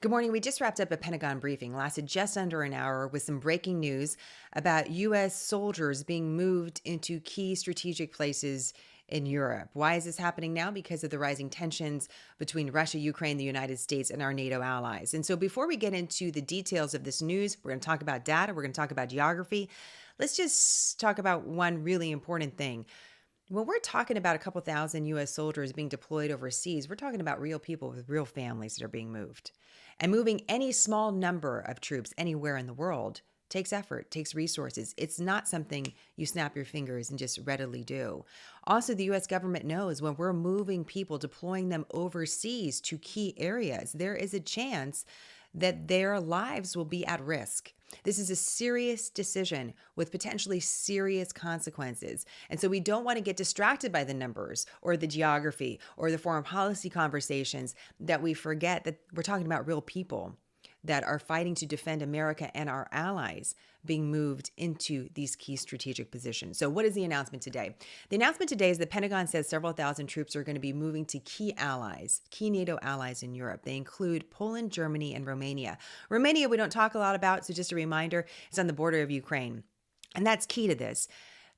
Good morning. We just wrapped up a Pentagon briefing, lasted just under an hour, with some breaking news about U.S. soldiers being moved into key strategic places in Europe. Why is this happening now? Because of the rising tensions between Russia, Ukraine, the United States, and our NATO allies. And so before we get into the details of this news, we're going to talk about data, we're going to talk about geography. Let's just talk about one really important thing. When we're talking about a couple thousand U.S. soldiers being deployed overseas, we're talking about real people with real families that are being moved. And moving any small number of troops anywhere in the world takes effort, takes resources. It's not something you snap your fingers and just readily do. Also, the U.S. government knows when we're moving people, deploying them overseas to key areas, there is a chance that their lives will be at risk. This is a serious decision with potentially serious consequences. And so we don't want to get distracted by the numbers or the geography or the foreign policy conversations that we forget that we're talking about real people that are fighting to defend America and our allies being moved into these key strategic positions. So what is the announcement today? The announcement today is the Pentagon says several thousand troops are going to be moving to key allies, key NATO allies in Europe. They include Poland, Germany, and Romania. Romania, we don't talk a lot about, so just a reminder, it's on the border of Ukraine. And that's key to this.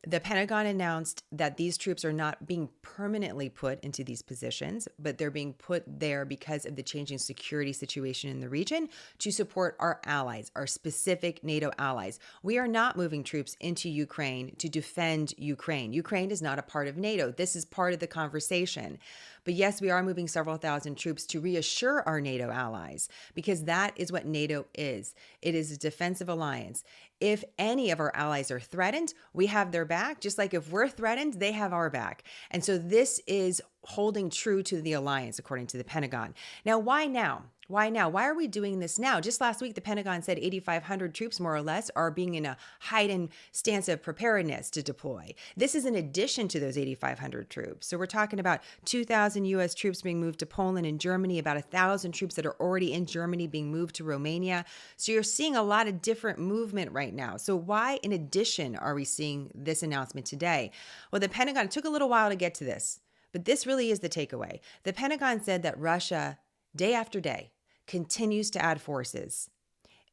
The Pentagon announced that these troops are not being permanently put into these positions, but they're being put there because of the changing security situation in the region to support our allies, our specific NATO allies. We are not moving troops into Ukraine to defend Ukraine. Ukraine is not a part of NATO. This is part of the conversation. But yes, we are moving several thousand troops to reassure our NATO allies because that is what NATO is. It is a defensive alliance. If any of our allies are threatened, we have their back. Just like if we're threatened, they have our back. And so this is holding true to the alliance, according to the Pentagon. Now, why now? Why now? Why are we doing this now? Just last week, the Pentagon said 8,500 troops, more or less, are being in a heightened stance of preparedness to deploy. This is in addition to those 8,500 troops. So we're talking about 2,000 U.S. troops being moved to Poland and Germany, about 1,000 troops that are already in Germany being moved to Romania. So you're seeing a lot of different movement right now. So why, in addition, are we seeing this announcement today? Well, the Pentagon, it took a little while to get to this, but this really is the takeaway. The Pentagon said that Russia, day after day, continues to add forces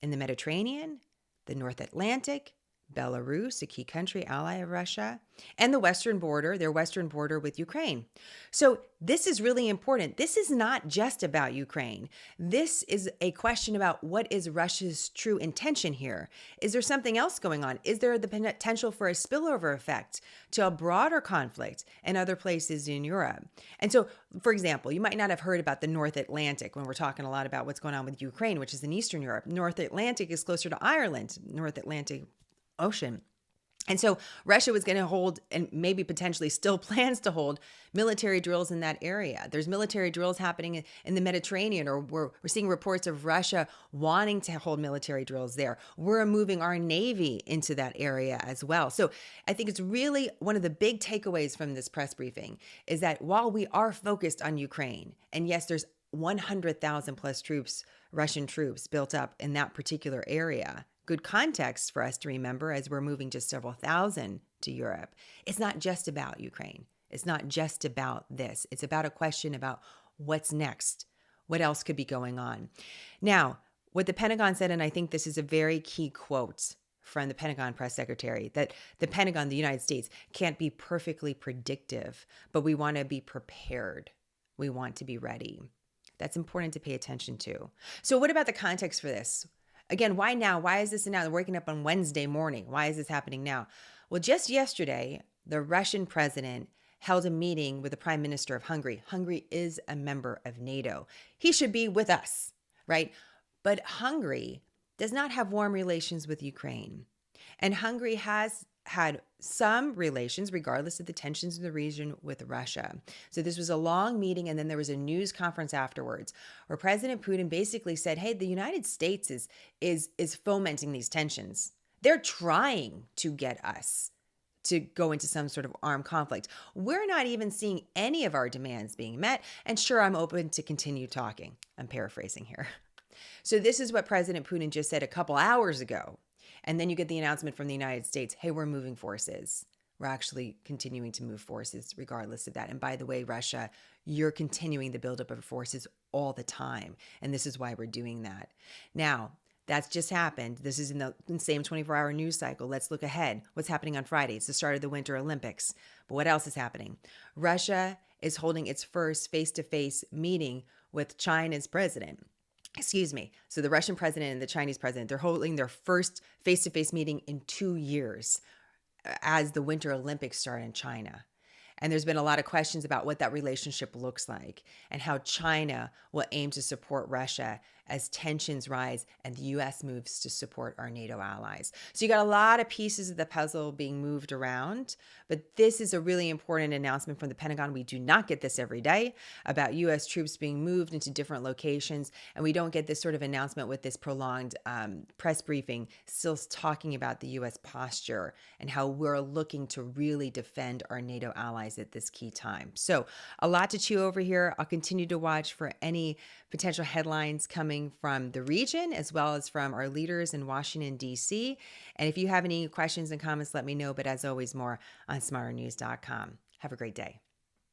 in the Mediterranean, the North Atlantic, Belarus, a key country ally of Russia, and the western border, their western border with Ukraine. So this is really important. This is not just about Ukraine. This is a question about what is Russia's true intention here. Is there something else going on? Is there the potential for a spillover effect to a broader conflict in other places in Europe? And so, for example, you might not have heard about the North Atlantic when we're talking a lot about what's going on with Ukraine, which is in Eastern Europe. North Atlantic is closer to Ireland, North Atlantic Ocean. And so Russia was going to hold, and maybe potentially still plans to hold, military drills in that area. There's military drills happening in the Mediterranean, or we're seeing reports of Russia wanting to hold military drills there. We're moving our Navy into that area as well. So I think it's really one of the big takeaways from this press briefing is that while we are focused on Ukraine, and yes, there's 100,000 plus troops, Russian troops built up in that particular area, good context for us to remember as we're moving just several thousand to Europe. It's not just about Ukraine. It's not just about this. It's about a question about what's next. What else could be going on? Now, what the Pentagon said, and I think this is a very key quote from the Pentagon press secretary, that the Pentagon, the United States, can't be perfectly predictive, but we want to be prepared. We want to be ready. That's important to pay attention to. So what about the context for this? Again, why now? Why is this now? We're waking up on Wednesday morning. Why is this happening now? Well, just yesterday, the Russian president held a meeting with the prime minister of Hungary. Hungary is a member of NATO. He should be with us, right? But Hungary does not have warm relations with Ukraine. And Hungary has had some relations, regardless of the tensions in the region, with Russia. So this was a long meeting, and then there was a news conference afterwards where President Putin basically said, hey, the United States is fomenting these tensions. They're trying to get us to go into some sort of armed conflict. We're not even seeing any of our demands being met. And sure, I'm open to continue talking. I'm paraphrasing here. So this is what President Putin just said a couple hours ago. And then you get the announcement from the United States, hey, we're moving forces. we're actually continuing to move forces regardless of that. And by the way, Russia, you're continuing the buildup of forces all the time. And this is why we're doing that. Now, that's just happened. This is in the same 24-hour news cycle. Let's look ahead. What's happening on Friday? It's the start of the Winter Olympics. But what else is happening? Russia is holding its first face-to-face meeting with China's president. Excuse me. So the Russian president and the Chinese president, they're holding their first face-to-face meeting in 2 years as the Winter Olympics start in China. And there's been a lot of questions about what that relationship looks like and how China will aim to support Russia as tensions rise and the US moves to support our NATO allies. So you got a lot of pieces of the puzzle being moved around, but this is a really important announcement from the Pentagon. We do not get this every day about US troops being moved into different locations, and we don't get this sort of announcement with this prolonged press briefing still talking about the US posture and how we're looking to really defend our NATO allies at this key time. So a lot to chew over here. I'll continue to watch for any potential headlines coming from the region as well as from our leaders in Washington, D.C. And if you have any questions and comments, let me know. But as always, more on smarternews.com. Have a great day.